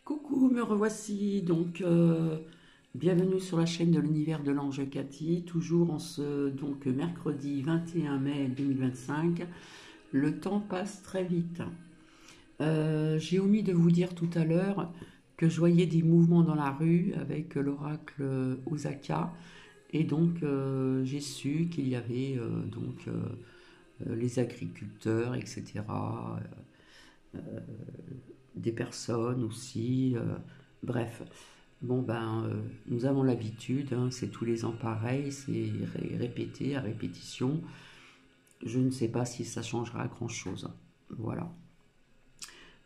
Coucou, me revoici. Bienvenue sur la chaîne de l'univers de l'ange Cathy. Toujours en ce mercredi 21 mai 2025. Le temps passe très vite. J'ai omis de vous dire tout à l'heure que je voyais des mouvements dans la rue avec l'oracle Osaka. J'ai su qu'il y avait les agriculteurs, etc. Des personnes aussi. Bref, nous avons l'habitude, hein, c'est tous les ans pareil, c'est répété à répétition. Je ne sais pas si ça changera grand-chose. Voilà.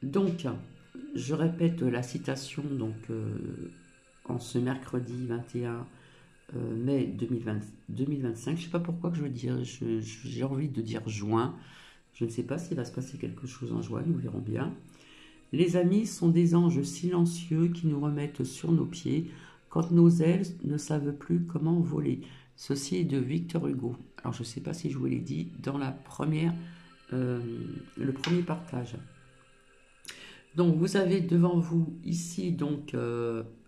Donc, je répète la citation en ce mercredi 21 mai 2025. Je ne sais pas pourquoi que j'ai envie de dire juin. Je ne sais pas s'il va se passer quelque chose en juin, nous verrons bien. Les amis sont des anges silencieux qui nous remettent sur nos pieds quand nos ailes ne savent plus comment voler. Ceci est de Victor Hugo. Alors je ne sais pas si je vous l'ai dit dans le premier partage. Donc vous avez devant vous ici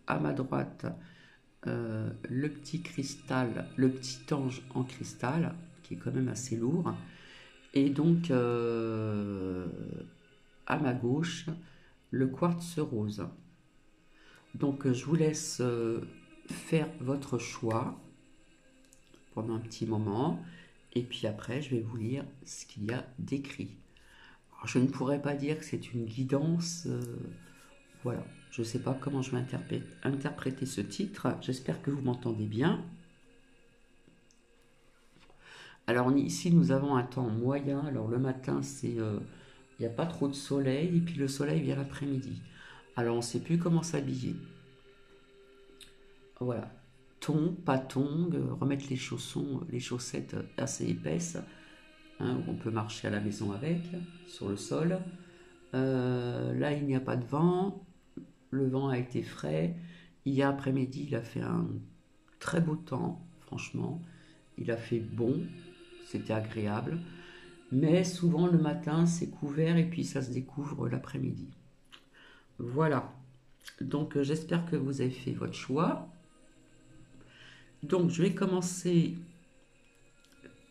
à ma droite le petit cristal, le petit ange en cristal qui est quand même assez lourd. Et à ma gauche le quartz rose. Donc je vous laisse faire votre choix pendant un petit moment et puis après je vais vous lire ce qu'il y a d'écrit. Alors, je ne pourrais pas dire que c'est une guidance, voilà, je ne sais pas comment je vais interpréter ce titre, j'espère que vous m'entendez bien. Alors ici nous avons un temps moyen, alors le matin il n'y a pas trop de soleil et puis le soleil vient l'après-midi. Alors on ne sait plus comment s'habiller. Voilà. Thon, pas tongs, remettre les chaussettes assez épaisses, hein, où on peut marcher à la maison avec, sur le sol. Là, il n'y a pas de vent. Le vent a été frais. Hier après-midi, il a fait un très beau temps, franchement. Il a fait bon, c'était agréable. Mais souvent, le matin, c'est couvert et puis ça se découvre l'après-midi. Voilà. Donc, j'espère que vous avez fait votre choix. Donc, je vais commencer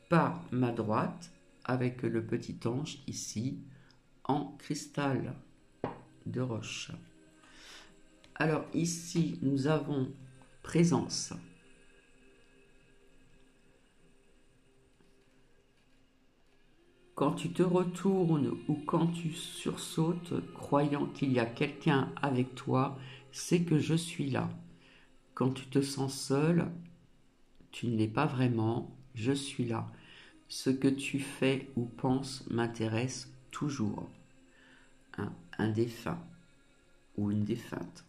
par ma droite avec le petit ange ici en cristal de roche. Alors ici nous avons présence. Quand tu te retournes ou quand tu sursautes croyant qu'il y a quelqu'un avec toi, c'est que je suis là. Quand tu te sens seul, tu ne l'es pas vraiment, je suis là. Ce que tu fais ou penses m'intéresse toujours. Un défunt ou une défunte.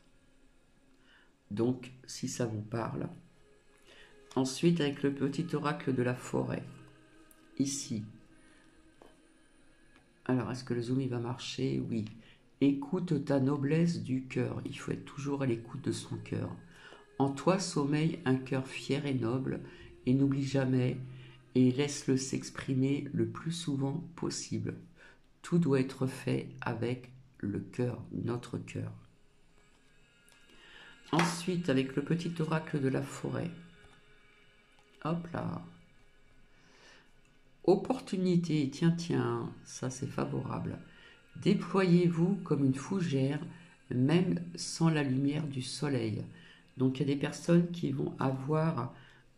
Donc, si ça vous parle. Ensuite, avec le petit oracle de la forêt. Ici. Alors, est-ce que le zoom il va marcher? Oui. Écoute ta noblesse du cœur. Il faut être toujours à l'écoute de son cœur. En toi sommeille un cœur fier et noble, et n'oublie jamais, et laisse-le s'exprimer le plus souvent possible. Tout doit être fait avec le cœur, notre cœur. Ensuite, avec le petit oracle de la forêt. Hop là. Opportunité, tiens, ça c'est favorable. Déployez-vous comme une fougère, même sans la lumière du soleil. Donc il y a des personnes qui vont avoir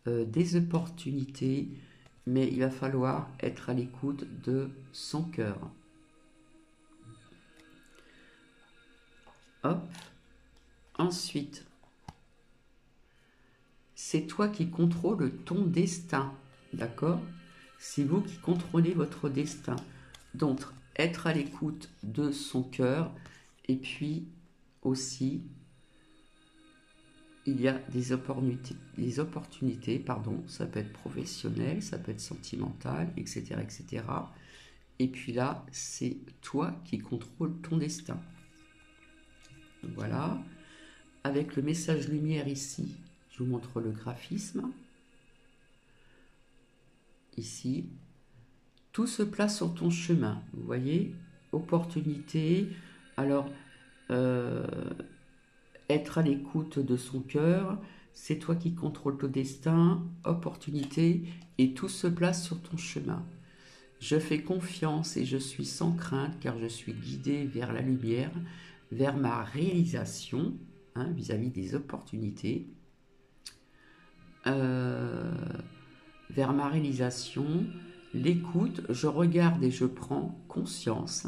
des opportunités, mais il va falloir être à l'écoute de son cœur. Hop. Ensuite, c'est toi qui contrôles ton destin, d'accord? C'est vous qui contrôlez votre destin. Donc, être à l'écoute de son cœur et puis aussi il y a des opportunités, pardon, ça peut être professionnel, ça peut être sentimental, etc., etc. Et puis là, c'est toi qui contrôles ton destin. Voilà. Avec le message lumière ici, je vous montre le graphisme. Ici, tout se place sur ton chemin. Vous voyez, opportunité. Alors, être à l'écoute de son cœur, c'est toi qui contrôles ton destin, opportunité, et tout se place sur ton chemin. Je fais confiance et je suis sans crainte car je suis guidé vers la lumière, vers ma réalisation, vis-à-vis des opportunités, euh, vers ma réalisation, l'écoute, je regarde et je prends conscience.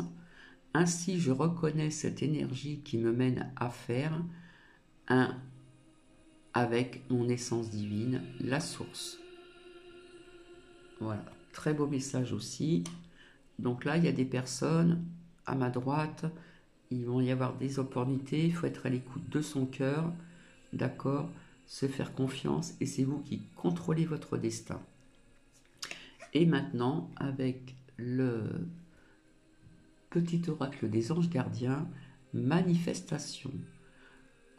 Ainsi, je reconnais cette énergie qui me mène à faire un avec mon essence divine, la source. Voilà, très beau message aussi. Donc là, il y a des personnes à ma droite, il va y avoir des opportunités, il faut être à l'écoute de son cœur, d'accord, se faire confiance et c'est vous qui contrôlez votre destin. Et maintenant, avec le petit oracle des anges gardiens, manifestation.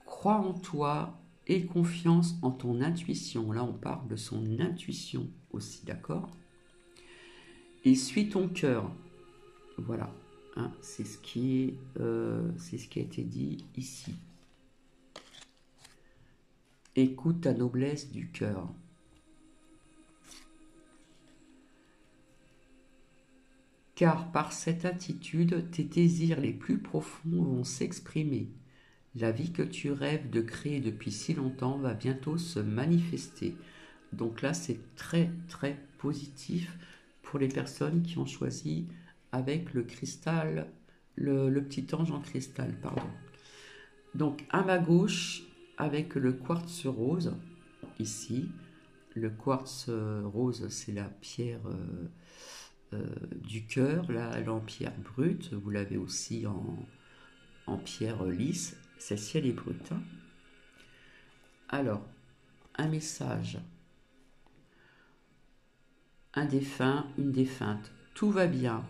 Crois en toi et confiance en ton intuition. Là, on parle de son intuition aussi, d'accord? Et suis ton cœur. Voilà, c'est ce qui a été dit ici. Écoute ta noblesse du cœur. Car par cette attitude, tes désirs les plus profonds vont s'exprimer. La vie que tu rêves de créer depuis si longtemps va bientôt se manifester. Donc là, c'est très très positif pour les personnes qui ont choisi avec le cristal, le petit ange en cristal, pardon. Donc à ma gauche, avec le quartz rose, ici, le quartz rose, c'est la pierre du cœur, là, elle est en pierre brute, vous l'avez aussi en pierre lisse, celle-ci elle est brute. Alors, un message, un défunt, une défunte, tout va bien.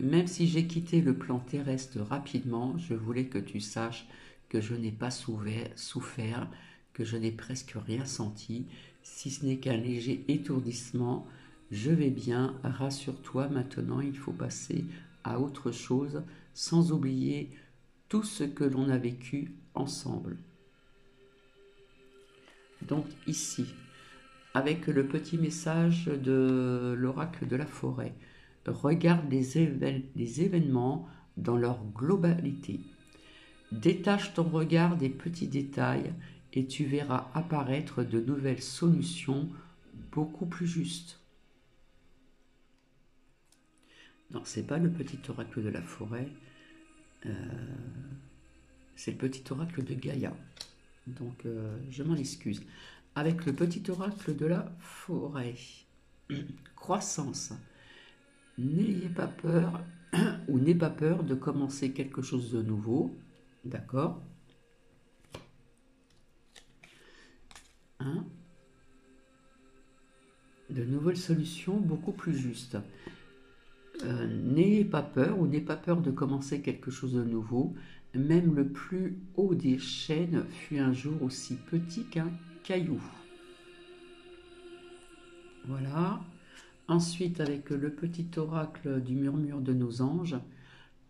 Même si j'ai quitté le plan terrestre rapidement, je voulais que tu saches que je n'ai pas souffert, que je n'ai presque rien senti, si ce n'est qu'un léger étourdissement. Je vais bien, rassure-toi, maintenant il faut passer à autre chose, sans oublier tout ce que l'on a vécu ensemble. Donc ici, avec le petit message de l'oracle de la forêt, regarde les événements dans leur globalité. Détache ton regard des petits détails et tu verras apparaître de nouvelles solutions beaucoup plus justes. Non, c'est pas le petit oracle de la forêt, c'est le petit oracle de Gaïa. Donc je m'en excuse. Avec le petit oracle de la forêt, croissance. N'ayez pas peur ou n'aie pas peur de commencer quelque chose de nouveau, d'accord, de nouvelles solutions beaucoup plus justes. N'ayez pas peur ou n'aie pas peur de commencer quelque chose de nouveau. Même le plus haut des chênes fut un jour aussi petit qu'un caillou. Voilà. Ensuite, avec le petit oracle du murmure de nos anges,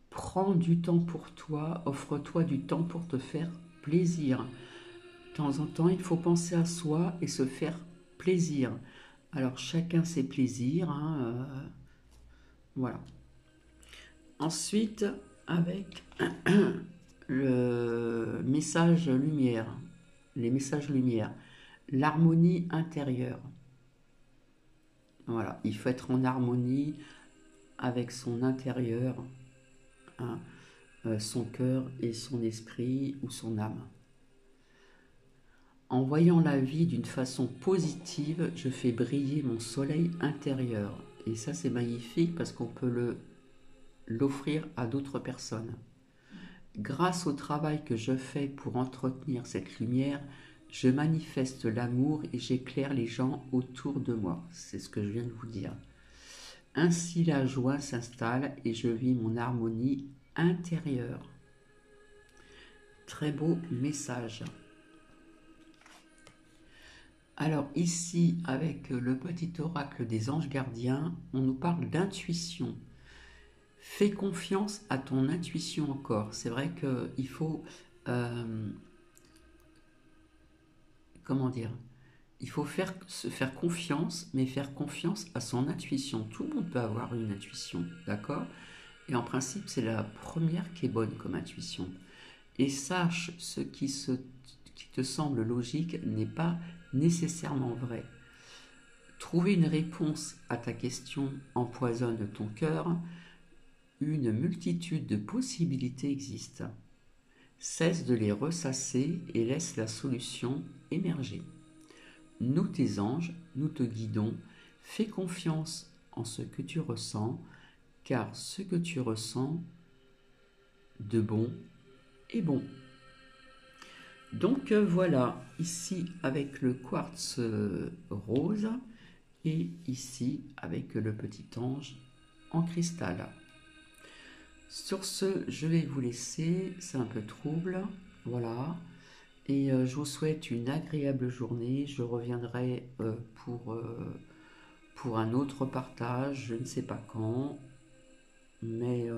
prends du temps pour toi, offre-toi du temps pour te faire plaisir. De temps en temps, il faut penser à soi et se faire plaisir. Alors, chacun ses plaisirs, voilà. Ensuite, avec le message lumière, les messages lumière, l'harmonie intérieure. Voilà, il faut être en harmonie avec son intérieur, son cœur et son esprit ou son âme. En voyant la vie d'une façon positive, je fais briller mon soleil intérieur. Et ça, c'est magnifique parce qu'on peut l'offrir à d'autres personnes. Grâce au travail que je fais pour entretenir cette lumière, je manifeste l'amour et j'éclaire les gens autour de moi. C'est ce que je viens de vous dire. Ainsi la joie s'installe et je vis mon harmonie intérieure. Très beau message. Alors ici, avec le petit oracle des anges gardiens, on nous parle d'intuition. Fais confiance à ton intuition encore. C'est vrai qu'il faut euh, comment dire, il faut se faire confiance, mais faire confiance à son intuition. Tout le monde peut avoir une intuition, d'accord? Et en principe, c'est la première qui est bonne comme intuition. Et sache, qui te semble logique n'est pas nécessairement vrai. Trouver une réponse à ta question empoisonne ton cœur. Une multitude de possibilités existent. Cesse de les ressasser et laisse la solution émerger. Nous, tes anges, nous te guidons. Fais confiance en ce que tu ressens, car ce que tu ressens de bon est bon. Donc voilà, ici avec le quartz rose et ici avec le petit ange en cristal. Sur ce, je vais vous laisser, c'est un peu trouble, voilà. Et je vous souhaite une agréable journée. Je reviendrai pour un autre partage, je ne sais pas quand, mais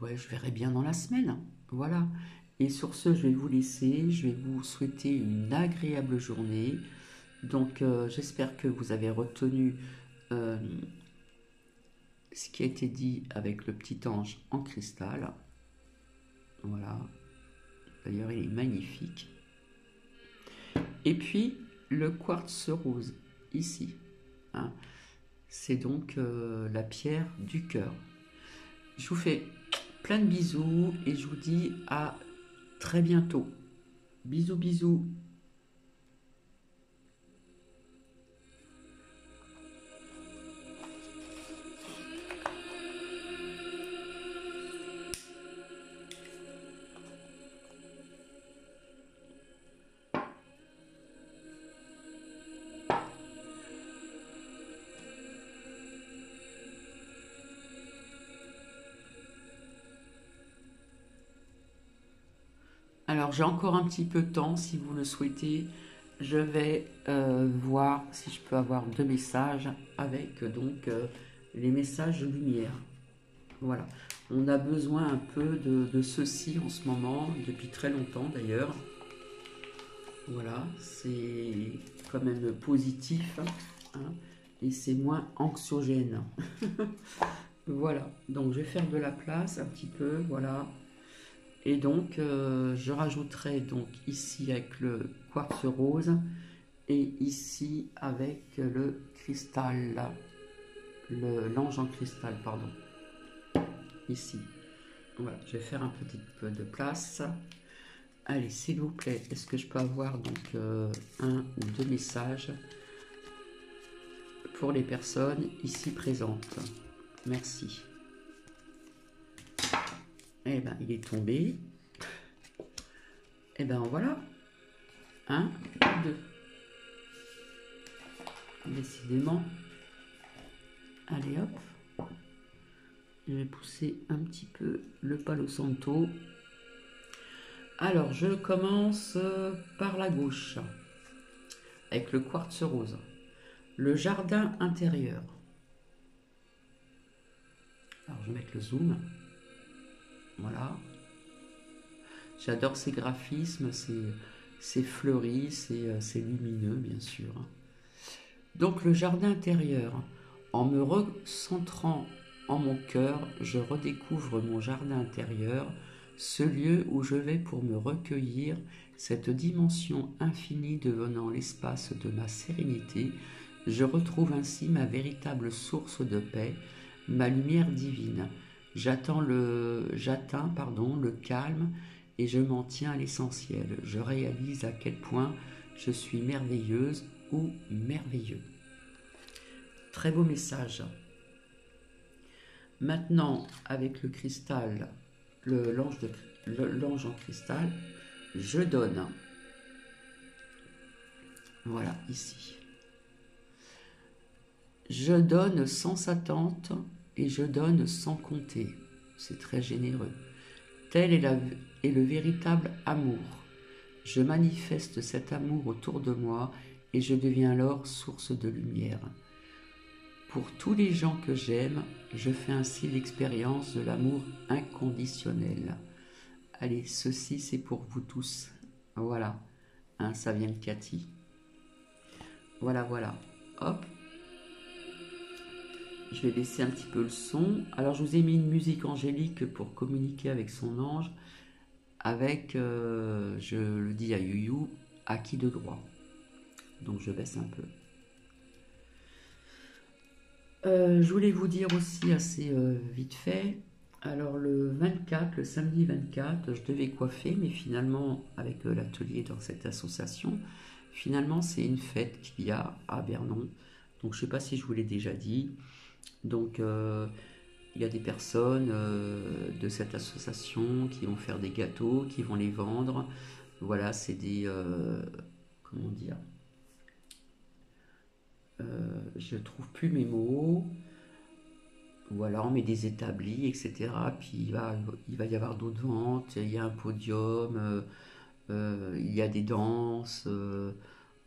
ouais, je verrai bien dans la semaine. Voilà. Et sur ce, je vais vous laisser. Je vais vous souhaiter une agréable journée. Donc, j'espère que vous avez retenu euh, ce qui a été dit avec le petit ange en cristal. Voilà. D'ailleurs, il est magnifique. Et puis, le quartz rose, ici. Hein, c'est donc la pierre du cœur. Je vous fais plein de bisous et je vous dis à très bientôt. Bisous, bisous. Alors j'ai encore un petit peu de temps si vous le souhaitez. Je vais voir si je peux avoir 2 messages avec donc les messages de lumière. Voilà. On a besoin un peu de ceci en ce moment, depuis très longtemps d'ailleurs. Voilà, c'est quand même positif hein, et c'est moins anxiogène. Voilà, donc je vais faire de la place un petit peu, voilà. Et donc je rajouterai donc ici avec le quartz rose et ici avec le cristal, l'ange en cristal, pardon. Ici. Voilà, je vais faire un petit peu de place. Allez, s'il vous plaît, est-ce que je peux avoir donc 1 ou 2 messages pour les personnes ici présentes? Merci. Eh bien, il est tombé. Eh bien, voilà. 1, 2. Décidément. Allez, hop. Je vais pousser un petit peu le Palo Santo. Alors, je commence par la gauche, avec le quartz rose. Le jardin intérieur. Alors, je vais mettre le zoom. Voilà. J'adore ces graphismes, c'est fleuri, c'est lumineux, bien sûr. Donc, le jardin intérieur. En me recentrant en mon cœur, je redécouvre mon jardin intérieur, ce lieu où je vais pour me recueillir, cette dimension infinie devenant l'espace de ma sérénité. Je retrouve ainsi ma véritable source de paix, ma lumière divine. J'atteins le calme et je m'en tiens à l'essentiel. Je réalise à quel point je suis merveilleuse ou merveilleux. Très beau message. Maintenant, avec le cristal, l'ange en cristal, je donne. Voilà, ici. Je donne sans attente et je donne sans compter. C'est très généreux. Tel est le véritable amour. Je manifeste cet amour autour de moi et je deviens alors source de lumière. Pour tous les gens que j'aime, je fais ainsi l'expérience de l'amour inconditionnel. Allez, ceci c'est pour vous tous. Voilà, hein, ça vient de Cathy. Voilà, voilà. Hop, je vais baisser un petit peu le son. Alors je vous ai mis une musique angélique pour communiquer avec son ange, avec, je le dis à Youyou, acquis de droit. Donc je baisse un peu. Je voulais vous dire aussi assez vite fait, alors le 24, le samedi 24, je devais coiffer, mais finalement, avec l'atelier dans cette association, finalement c'est une fête qu'il y a à Vernon. Donc je ne sais pas si je vous l'ai déjà dit. Donc il y a des personnes de cette association qui vont faire des gâteaux, qui vont les vendre. Voilà, c'est des... comment dire, je trouve plus mes mots. Voilà, on met des établis, etc. Puis il va y avoir d'autres ventes, il y a un podium, il y a des danses.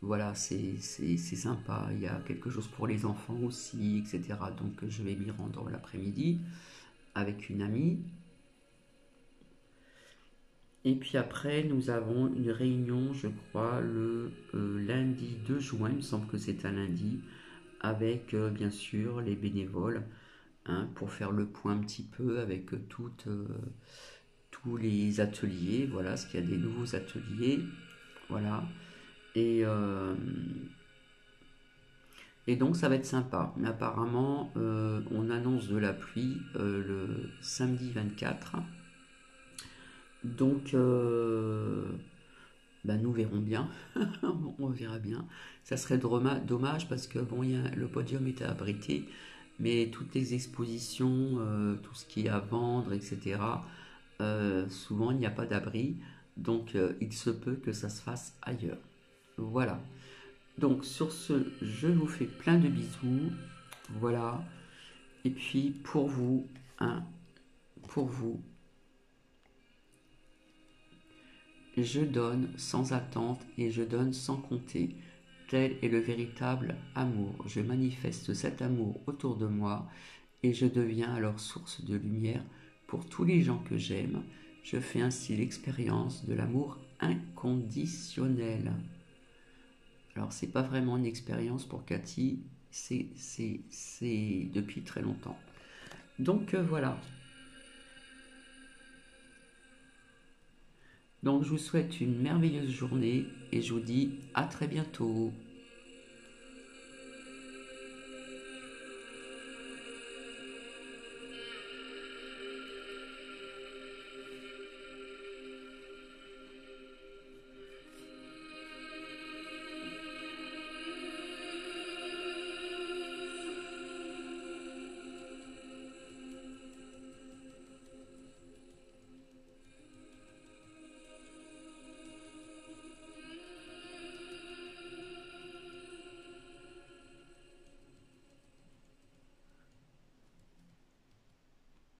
Voilà, c'est sympa. Il y a quelque chose pour les enfants aussi, etc. Donc je vais m'y rendre l'après-midi avec une amie. Et puis après, nous avons une réunion, je crois, le lundi 2 juin, il me semble que c'est un lundi, avec bien sûr les bénévoles, hein, pour faire le point un petit peu avec tous les ateliers, voilà, parce qu'il y a des nouveaux ateliers, voilà, et, euh, et donc ça va être sympa. Mais apparemment, on annonce de la pluie le samedi 24, donc ben, nous verrons bien, on verra bien. Ça serait dommage parce que bon, le podium était abrité, mais toutes les expositions, tout ce qui est à vendre, etc., souvent il n'y a pas d'abri, donc il se peut que ça se fasse ailleurs. Voilà. Donc sur ce, je vous fais plein de bisous. Voilà. Et puis pour vous, hein, pour vous, je donne sans attente et je donne sans compter. Tel est le véritable amour. Je manifeste cet amour autour de moi et je deviens alors source de lumière pour tous les gens que j'aime. Je fais ainsi l'expérience de l'amour inconditionnel. Alors c'est pas vraiment une expérience pour Cathy, c'est depuis très longtemps. Donc voilà. Donc je vous souhaite une merveilleuse journée et je vous dis à très bientôt.